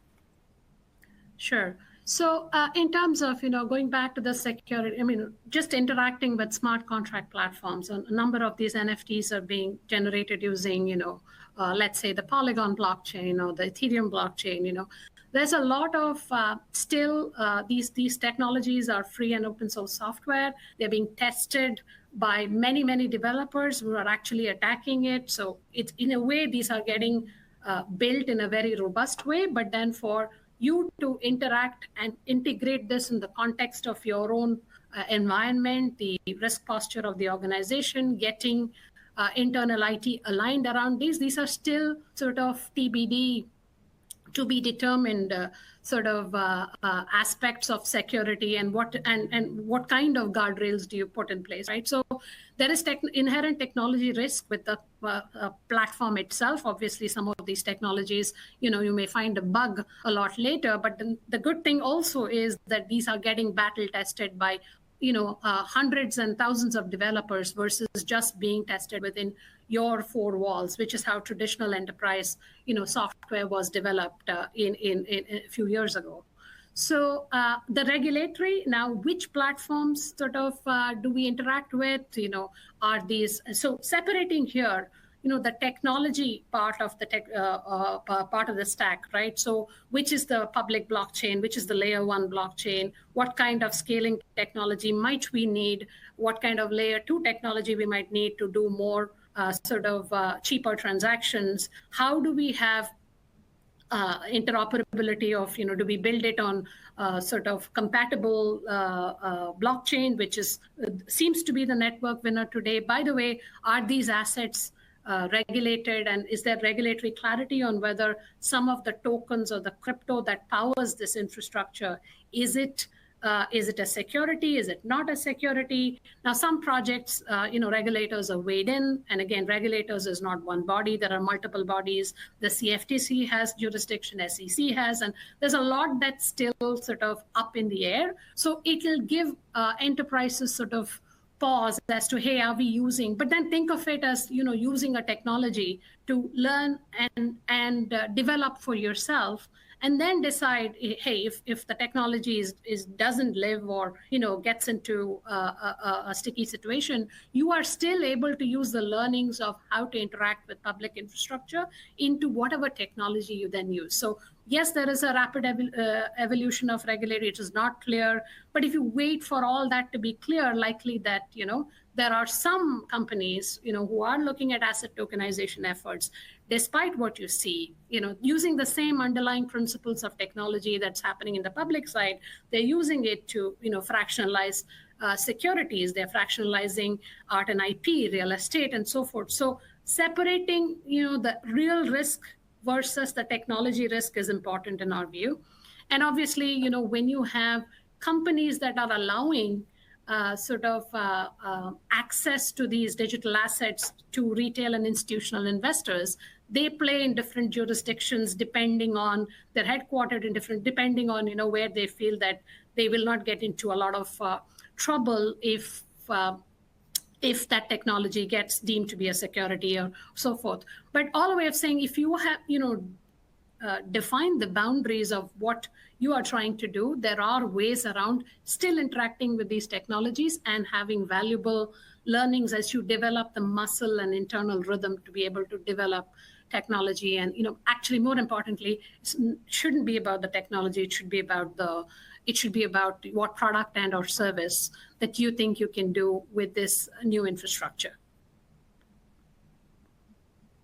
Sure. So in terms of, going back to the security, just interacting with smart contract platforms, a number of these NFTs are being generated using, let's say the Polygon blockchain or the Ethereum blockchain, there's a lot of still these technologies are free and open source software. They're being tested by many, many developers who are actually attacking it. So it's in a way, these are getting built in a very robust way, but then for you to interact and integrate this in the context of your own environment, the risk posture of the organization, getting internal IT aligned around these are still sort of TBD, to be determined aspects of security and what kind of guardrails do you put in place, right? So there is inherent technology risk with the platform itself. Obviously, some of these technologies, you may find a bug a lot later, but the good thing also is that these are getting battle tested by hundreds and thousands of developers versus just being tested within your four walls, which is how traditional enterprise, software was developed in a few years ago. So the regulatory, now which platforms do we interact with, are these, so separating here, the technology part of the part of the stack, right? So which is the public blockchain, which is the layer one blockchain, what kind of scaling technology might we need, what kind of layer two technology we might need to do more cheaper transactions, how do we have interoperability of, do we build it on compatible blockchain, which seems to be the network winner today. By the way, are these assets regulated, and is there regulatory clarity on whether some of the tokens or the crypto that powers this infrastructure, is it a security? Is it not a security? Now, some projects, regulators are weighed in. And again, regulators is not one body. There are multiple bodies. The CFTC has jurisdiction, SEC has, and there's a lot that's still up in the air. So it will give enterprises pause as to, hey, are we using, but then think of it as, using a technology to learn and develop for yourself, and then decide, hey, if the technology doesn't live or, gets into a sticky situation, you are still able to use the learnings of how to interact with public infrastructure into whatever technology you then use. So yes, there is a rapid evolution of regulatory. It is not clear. But if you wait for all that to be clear, likely that, there are some companies, who are looking at asset tokenization efforts, despite what you see, using the same underlying principles of technology that's happening in the public side, they're using it to, fractionalize securities. They're fractionalizing art and IP, real estate, and so forth. So separating, the real risk versus the technology risk is important in our view. And obviously, when you have companies that are allowing access to these digital assets to retail and institutional investors, they play in different jurisdictions depending on, they're headquartered in different, depending on, where they feel that they will not get into a lot of trouble if that technology gets deemed to be a security or so forth. But all the way of saying, if you have, define the boundaries of what you are trying to do, there are ways around still interacting with these technologies and having valuable learnings as you develop the muscle and internal rhythm to be able to develop technology. And, actually, more importantly, it shouldn't be about the technology. It should be about what product and or service that you think you can do with this new infrastructure.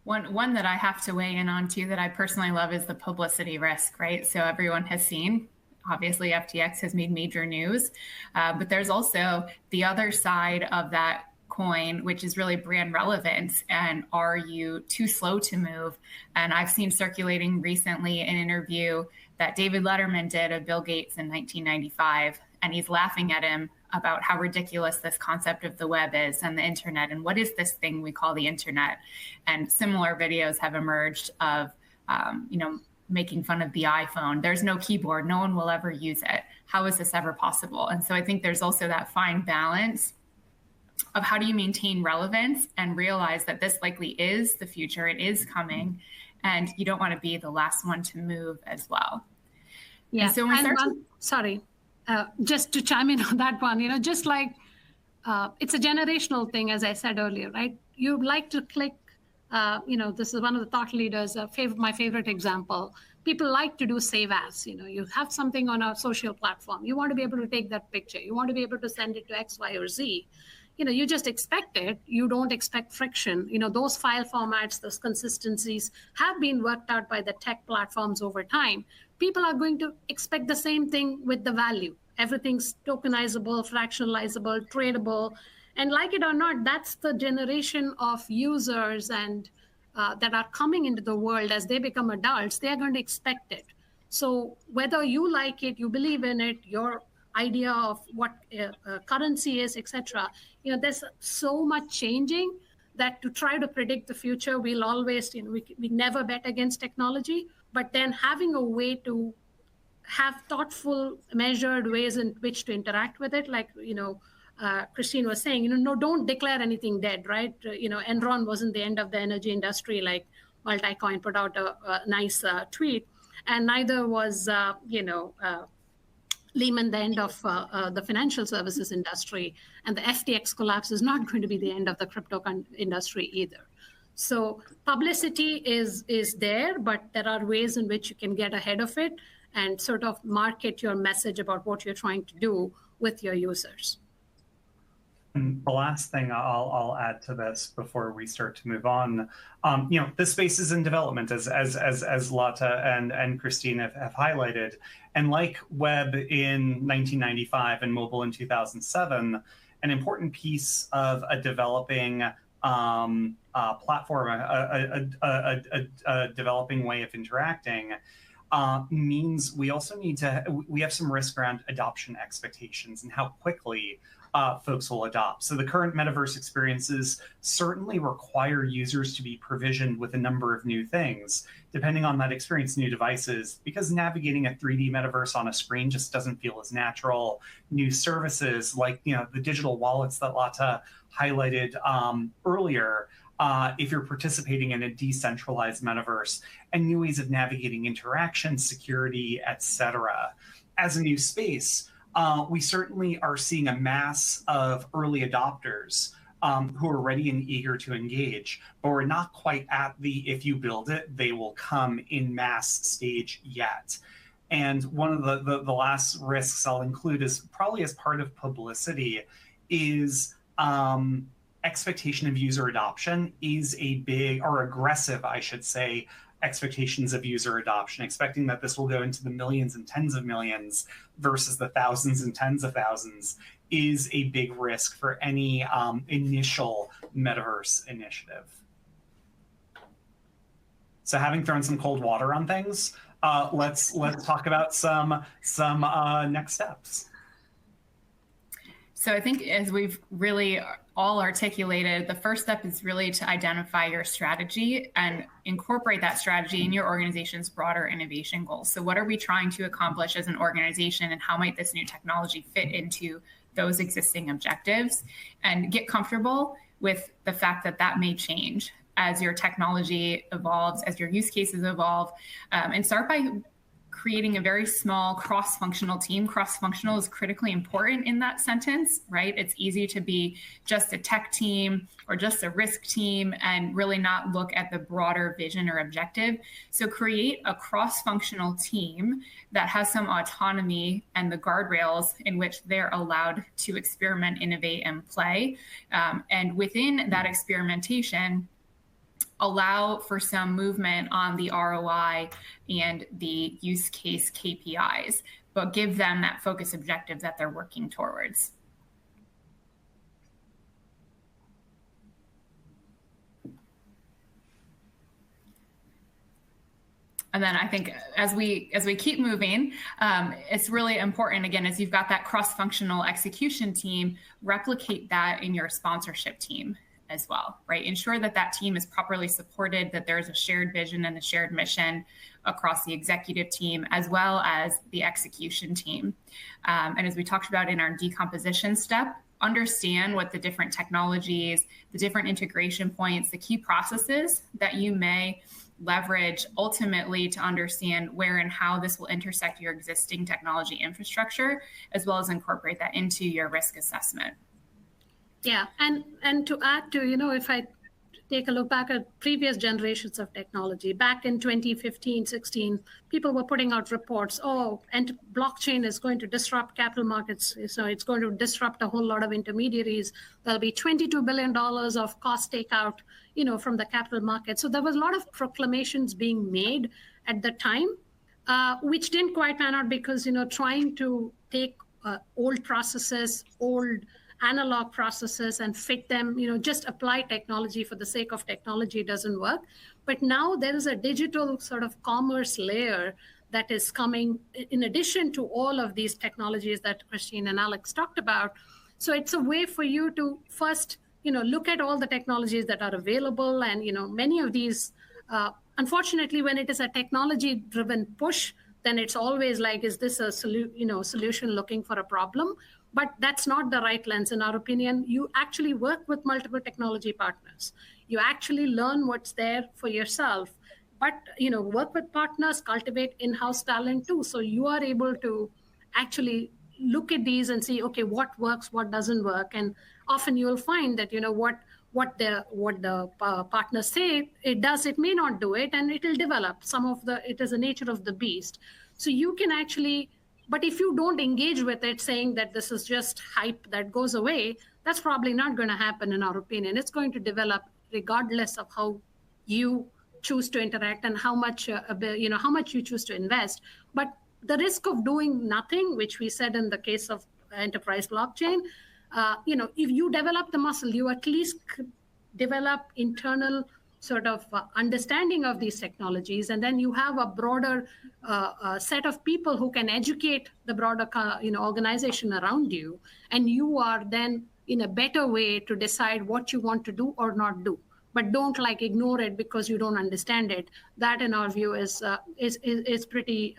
One that I have to weigh in on too, that I personally love, is the publicity risk, right? So everyone has seen, obviously FTX has made major news, but there's also the other side of that coin, which is really brand relevance. And are you too slow to move? And I've seen circulating recently an interview that David Letterman did of Bill Gates in 1995, and he's laughing at him about how ridiculous this concept of the web is and the internet, and what is this thing we call the internet. And similar videos have emerged of, making fun of the iPhone. There's no keyboard. No one will ever use it. How is this ever possible? And so I think there's also that fine balance of how do you maintain relevance and realize that this likely is the future. It is coming, and you don't want to be the last one to move as well. Yeah. And so when we start sorry, just to chime in on that one, just like it's a generational thing, as I said earlier, right? You like to click, this is one of the thought leaders, my favorite example. People like to do save as, you have something on a social platform. You want to be able to take that picture. You want to be able to send it to X, Y, or Z. You just expect it. You don't expect friction. Those file formats, those consistencies have been worked out by the tech platforms over time. People are going to expect the same thing with the value. Everything's tokenizable, fractionalizable, tradable. And like it or not, that's the generation of users and that are coming into the world as they become adults. They're going to expect it. So whether you like it, you believe in it, your idea of what currency is, etc. There's so much changing that to try to predict the future, we'll always, we never bet against technology, but then having a way to have thoughtful, measured ways in which to interact with it, like, Christine was saying, no, don't declare anything dead, right? Enron wasn't the end of the energy industry, like Multicoin put out a nice tweet, and neither was, Lehman the end of the financial services industry, and the FTX collapse is not going to be the end of the crypto industry either. So publicity is there, but there are ways in which you can get ahead of it and sort of market your message about what you're trying to do with your users. And the last thing I'll add to this before we start to move on, this space is in development, as Lata and Christine have highlighted. And like web in 1995 and mobile in 2007, an important piece of a developing platform, a developing way of interacting, means we also we have some risk around adoption expectations and how quickly folks will adopt. So the current metaverse experiences certainly require users to be provisioned with a number of new things, depending on that experience, new devices, because navigating a 3D metaverse on a screen just doesn't feel as natural. New services like the digital wallets that Lata highlighted earlier, if you're participating in a decentralized metaverse, and new ways of navigating interaction, security, etc. As a new space, we certainly are seeing a mass of early adopters who are ready and eager to engage, but we're not quite at the if you build it, they will come in mass stage yet. And one of the last risks I'll include is probably as part of publicity is expectation of user adoption is a big, or aggressive, I should say, expectations of user adoption, expecting that this will go into the millions and tens of millions versus the thousands and tens of thousands is a big risk for any initial metaverse initiative. So having thrown some cold water on things, let's talk about some next steps. So I think as we've really all articulated, the first step is really to identify your strategy and incorporate that strategy in your organization's broader innovation goals. So what are we trying to accomplish as an organization, and how might this new technology fit into those existing objectives? And get comfortable with the fact that that may change as your technology evolves, as your use cases evolve, and start by creating a very small cross-functional team. Cross-functional is critically important in that sentence, right? It's easy to be just a tech team or just a risk team and really not look at the broader vision or objective. So create a cross-functional team that has some autonomy and the guardrails in which they're allowed to experiment, innovate, and play. And within that experimentation, allow for some movement on the ROI and the use case KPIs, but give them that focus objective that they're working towards. And then I think as we keep moving, it's really important, again, as you've got that cross-functional execution team, replicate that in your sponsorship team as well, right? Ensure that that team is properly supported, that there's a shared vision and a shared mission across the executive team, as well as the execution team. And as we talked about in our decomposition step, understand what the different technologies, the different integration points, the key processes that you may leverage ultimately to understand where and how this will intersect your existing technology infrastructure, as well as incorporate that into your risk assessment. Yeah, and to add to, if I take a look back at previous generations of technology, back in 2015, 16, people were putting out reports, and blockchain is going to disrupt capital markets. So it's going to disrupt a whole lot of intermediaries. There'll be $22 billion of cost takeout, from the capital market. So there was a lot of proclamations being made at the time, which didn't quite pan out because, trying to take old processes, old analog processes and fit them, just apply technology for the sake of technology doesn't work. But now there is a digital sort of commerce layer that is coming in addition to all of these technologies that Christine and Alex talked about. So it's a way for you to first, look at all the technologies that are available. And, many of these, unfortunately, when it is a technology-driven push, then it's always like, is this a solution looking for a problem? But that's not the right lens, in our opinion. You actually work with multiple technology partners. You actually learn what's there for yourself. But, work with partners, cultivate in-house talent too. So you are able to actually look at these and see, okay, what works, what doesn't work. And often you'll find that, what the partners say it does, it may not do it, and it will develop. It is the nature of the beast. So you can actually, but if you don't engage with it, saying that this is just hype that goes away, that's probably not going to happen, in our opinion. It's going to develop regardless of how you choose to interact and how much you choose to invest. But the risk of doing nothing, which we said in the case of enterprise blockchain, if you develop the muscle, you at least develop internal sort of understanding of these technologies, and then you have a broader set of people who can educate the broader organization around you, and you are then in a better way to decide what you want to do or not do. But don't ignore it because you don't understand it. That, in our view, is pretty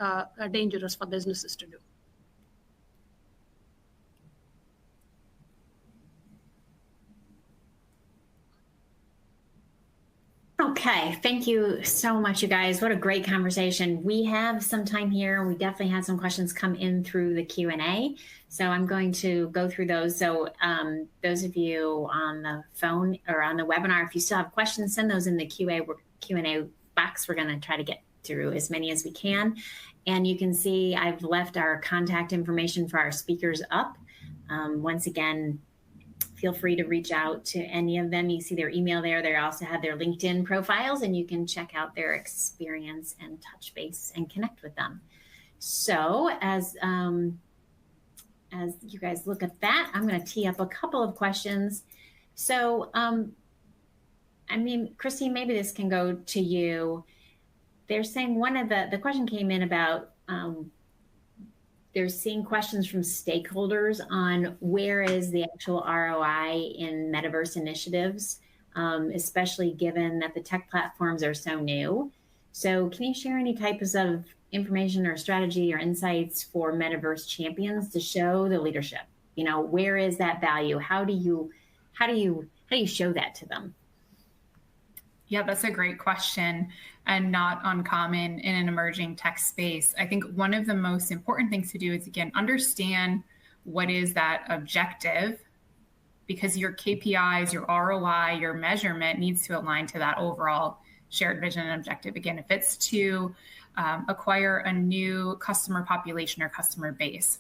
dangerous for businesses to do. Okay, thank you so much, you guys. What a great conversation. We have some time here. We definitely had some questions come in through the Q&A. So I'm going to go through those. So those of you on the phone or on the webinar, if you still have questions, send those in the Q&A box. We're going to try to get through as many as we can. And you can see I've left our contact information for our speakers up. Once again, feel free to reach out to any of them. You see their email there. They also have their LinkedIn profiles, and you can check out their experience and touch base and connect with them. So as you guys look at that, I'm going to tee up a couple of questions. So, Christine, maybe this can go to you. They're saying one of the question came in about they're seeing questions from stakeholders on where is the actual ROI in metaverse initiatives, especially given that the tech platforms are so new. So can you share any types of information or strategy or insights for metaverse champions to show the leadership? Where is that value? How do you show that to them? Yeah, that's a great question and not uncommon in an emerging tech space. I think one of the most important things to do is, again, understand what is that objective, because your KPIs, your ROI, your measurement needs to align to that overall shared vision and objective. Again, if it's to acquire a new customer population or customer base,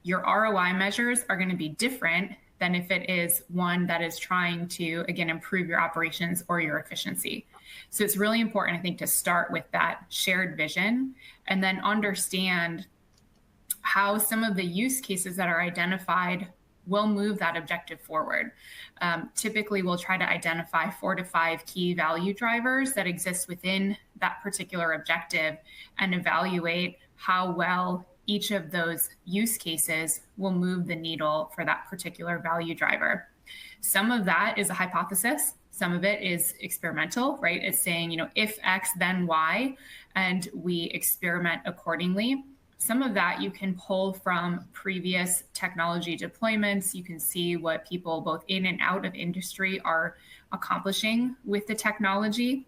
your ROI measures are going to be different than if it is one that is trying to, again, improve your operations or your efficiency. So it's really important, I think, to start with that shared vision and then understand how some of the use cases that are identified will move that objective forward. Typically, we'll try to identify 4 to 5 key value drivers that exist within that particular objective and evaluate how well each of those use cases will move the needle for that particular value driver. Some of that is a hypothesis. Some of it is experimental, right? It's saying, if X, then Y, and we experiment accordingly. Some of that you can pull from previous technology deployments. You can see what people both in and out of industry are accomplishing with the technology.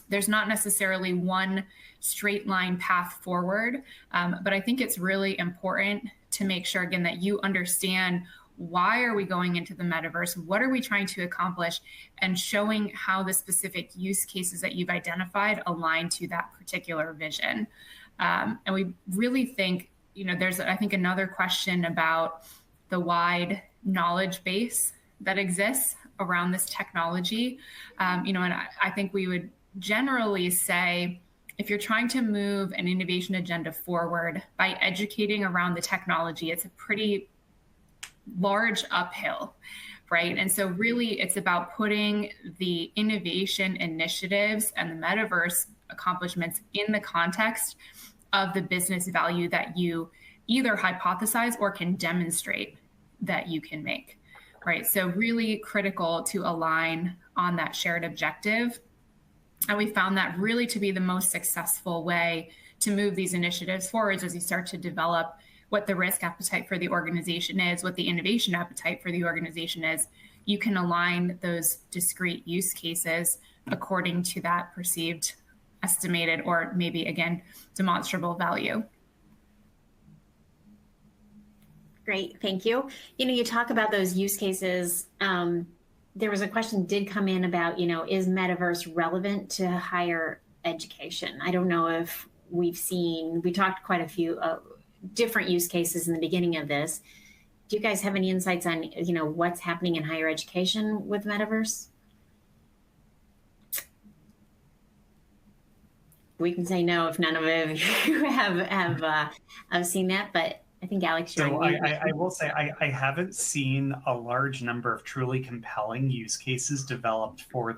there's not necessarily one straight line path forward, but I think it's really important to make sure, again, that you understand why are we going into the metaverse? What are we trying to accomplish? And showing how the specific use cases that you've identified align to that particular vision. And we really think, there's, I think, another question about the wide knowledge base that exists around this technology. And I think we would generally say, if you're trying to move an innovation agenda forward by educating around the technology, it's a pretty large uphill, right? And so really it's about putting the innovation initiatives and the metaverse accomplishments in the context of the business value that you either hypothesize or can demonstrate that you can make, right? So really critical to align on that shared objective. And we found that really to be the most successful way to move these initiatives forward as you start to develop what the risk appetite for the organization is, what the innovation appetite for the organization is. You can align those discrete use cases according to that perceived, estimated, or maybe, again, demonstrable value. Great, thank you. You talk about those use cases. There was a question did come in about, is Metaverse relevant to higher education? I don't know if we talked quite a few different use cases in the beginning of this. Do you guys have any insights on, what's happening in higher education with Metaverse? We can say no if none of you have seen that, but I think Alex, so I will say I haven't seen a large number of truly compelling use cases developed for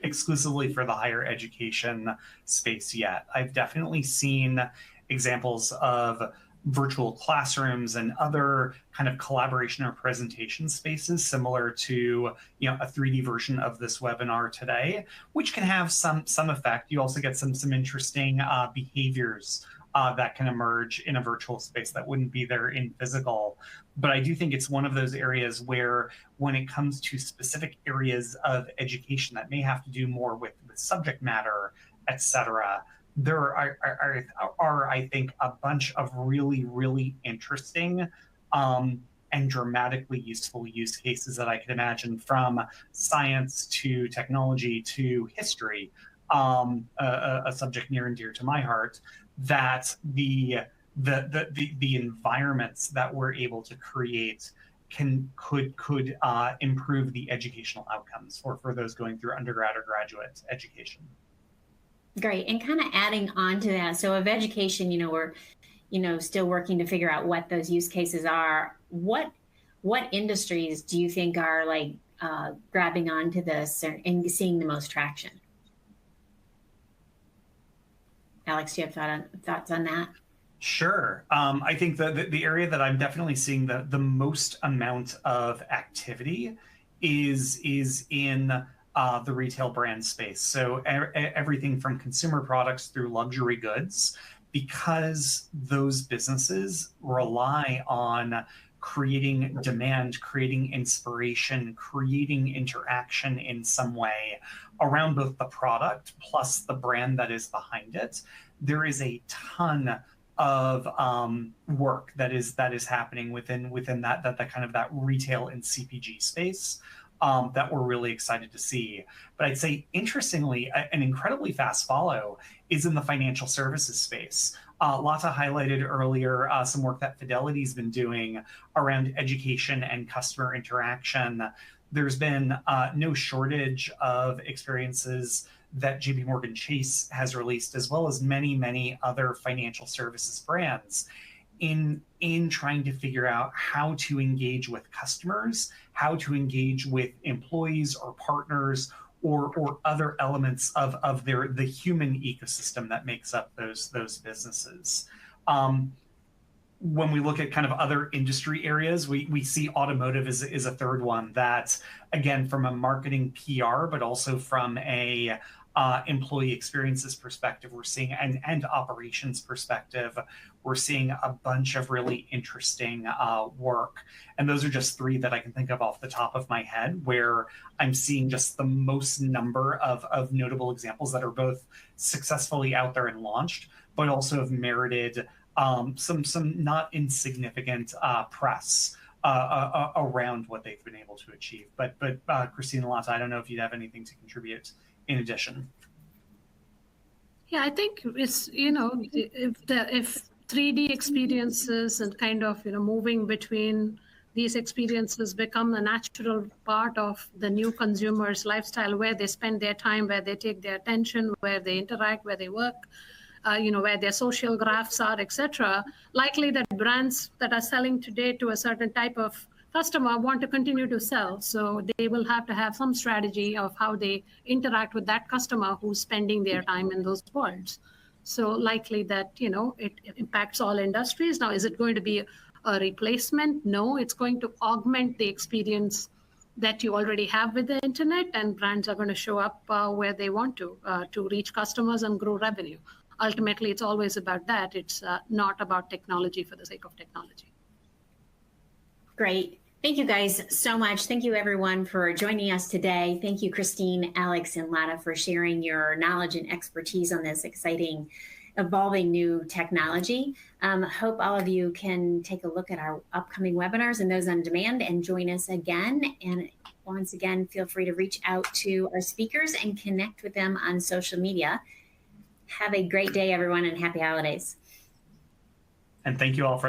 exclusively for the higher education space yet. I've definitely seen examples of virtual classrooms and other kind of collaboration or presentation spaces similar to a 3D version of this webinar today, which can have some effect. You also get some interesting behaviors that can emerge in a virtual space that wouldn't be there in physical. But I do think it's one of those areas where when it comes to specific areas of education that may have to do more with subject matter, et cetera, there are, I think, a bunch of really, really interesting and dramatically useful use cases that I could imagine, from science to technology to history, a subject near and dear to my heart, that the environments that we're able to create could improve the educational outcomes for those going through undergrad or graduate education. Great. And kind of adding on to that, so of education, we're, still working to figure out what those use cases are. What industries do you think are grabbing onto this and seeing the most traction? Alex, do you have thoughts on that? Sure. I think the area that I'm definitely seeing the most amount of activity is in the retail brand space. So everything from consumer products through luxury goods, because those businesses rely on creating demand, creating inspiration, creating interaction in some way around both the product plus the brand that is behind it. There is a ton of work that is happening within that kind of that retail and CPG space that we're really excited to see. But I'd say, interestingly, an incredibly fast follow is in the financial services space. Lata highlighted earlier some work that Fidelity's been doing around education and customer interaction. There's been no shortage of experiences that JP Morgan Chase has released, as well as many, many other financial services brands, in trying to figure out how to engage with customers, how to engage with employees or partners or other elements of the human ecosystem that makes up those businesses. When we look at kind of other industry areas, we see automotive is a third one that, again, from a marketing PR, but also from a employee experiences perspective, we're seeing, and operations perspective, we're seeing a bunch of really interesting work. And those are just three that I can think of off the top of my head, where I'm seeing just the most number of notable examples that are both successfully out there and launched, but also have merited some not insignificant press around what they've been able to achieve. But Christina Lata, I don't know if you'd have anything to contribute in addition. Yeah, I think it's, if 3D experiences and kind of, moving between these experiences become a natural part of the new consumer's lifestyle, where they spend their time, where they take their attention, where they interact, where they work, where their social graphs are, etc. Likely that brands that are selling today to a certain type of customer want to continue to sell. So they will have to have some strategy of how they interact with that customer who's spending their time in those worlds. So likely that, it impacts all industries. Now, is it going to be a replacement? No, it's going to augment the experience that you already have with the internet, and brands are going to show up where they want to reach customers and grow revenue. Ultimately, it's always about that. It's not about technology for the sake of technology. Great. Thank you guys so much. Thank you everyone for joining us today. Thank you, Christine, Alex, and Lata, for sharing your knowledge and expertise on this exciting, evolving new technology. Hope all of you can take a look at our upcoming webinars and those on demand and join us again. And once again, feel free to reach out to our speakers and connect with them on social media. Have a great day, everyone, and happy holidays. And thank you all for